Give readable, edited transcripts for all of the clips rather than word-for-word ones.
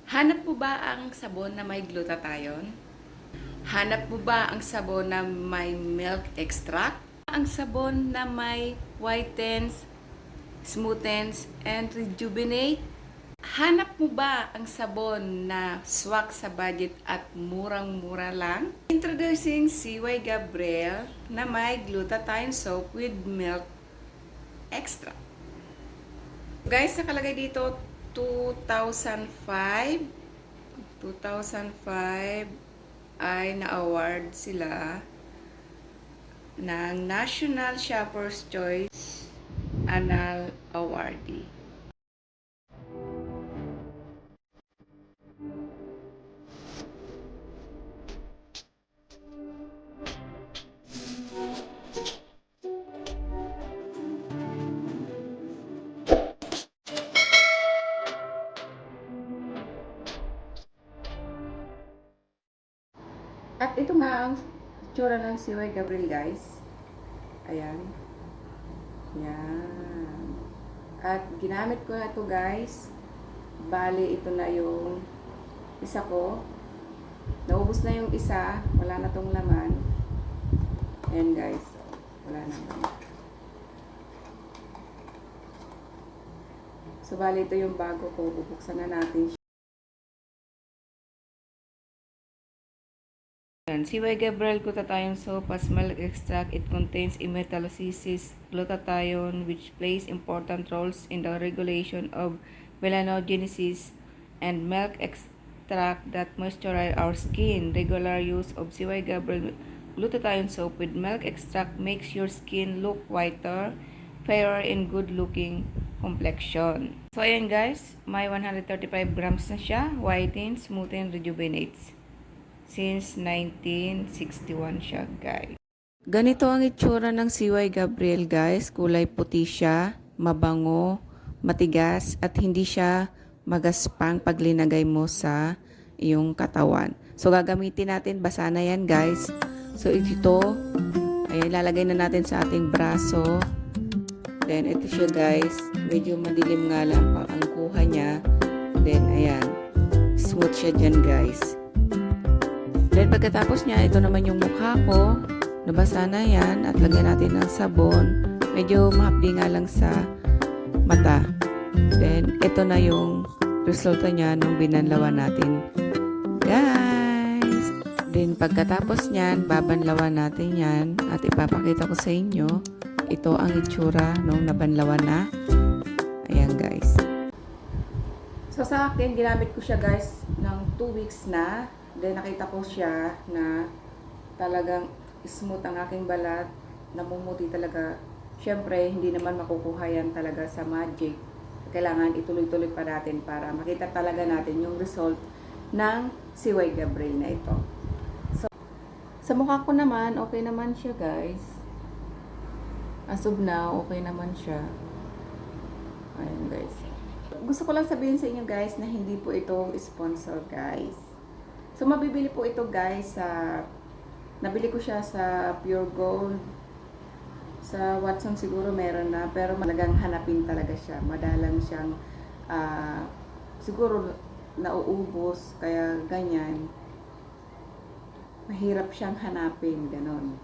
Hanap mo ba ang sabon na may glutathione? Hanap mo ba ang sabon na may milk extract? Ang sabon na may whitens, smoothens, and rejuvenate? Hanap mo ba ang sabon na swak sa budget at murang-mura lang? Introducing CY Gabriel na may glutathione soap with milk extract. Guys, nakalagay dito 2005 ay na-award sila ng National Shopper's Choice Annual Awardee. At ito nga ang tsura ng CY Gabriel, guys. Ayan. Yan. At ginamit ko na ito, guys. Bali, ito na yung isa ko. Naubos na yung isa. Wala na tong laman. Ayan, guys. Wala na laman. So, bali, ito yung bago ko. Bubuksan na natin siya. CY Gabriel Glutathione Soap as milk extract. It contains imethylacesis glutathione, which plays important roles in the regulation of melanogenesis, and milk extract that moisturize our skin. Regular use of CY Gabriel Glutathione Soap with milk extract makes your skin look whiter, fairer, and good-looking complexion. So, ayan guys, may 135 grams na siya. Whitens, smoothens, rejuvenates. Since 1961 siya, guys. Ganito ang itsura ng CY Gabriel, guys. Kulay puti siya, mabango, matigas, at hindi siya magaspang pag linagay mo sa iyong katawan. So, gagamitin natin, basa na yan, guys. So, ito, ay ilalagay na natin sa ating braso. Then, ito siya, guys. Medyo madilim nga lang pa ang kuha niya. Then, ayan. Smooth siya dyan, guys. Then pagkatapos niya, ito naman yung mukha ko. Nabasa na yan at lagyan natin ng sabon. Medyo mahapdi nga lang sa mata. Then ito na yung resulta niya nung binanlawan natin. Guys! Then pagkatapos niyan, babanlawan natin yan at ipapakita ko sa inyo. Ito ang itsura nung nabanlawan na. Ayan guys. So sa akin, ginamit ko siya guys ng 2 weeks na. Then nakita ko siya na talagang smooth ang aking balat, namumuti talaga. Siyempre, hindi naman makukuha yan talaga sa magic. Kailangan ituloy-tuloy pa natin para makita talaga natin yung result ng CY Gabriel na ito. So, sa mukha ko naman, okay naman siya guys. As of now, okay naman siya. Ayan guys. Gusto ko lang sabihin sa inyo guys na hindi po ito sponsor guys. So, mabibili po ito guys sa, nabili ko siya sa Pure Gold. Sa Watson siguro meron na, pero malagang hanapin talaga siya. Madalang siyang, siguro nauubos, kaya ganyan. Mahirap siyang hanapin, ganon.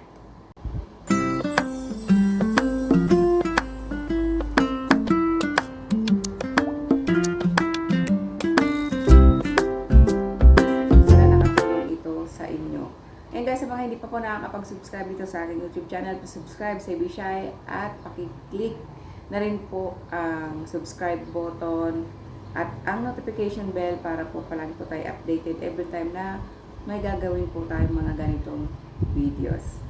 And guys, sa mga hindi pa po nakakapag-subscribe dito sa aking YouTube channel, subscribe sa Bishai at pakiclick na rin po ang subscribe button at ang notification bell para po palagi po tayo updated every time na may gagawin po tayong mga ganitong videos.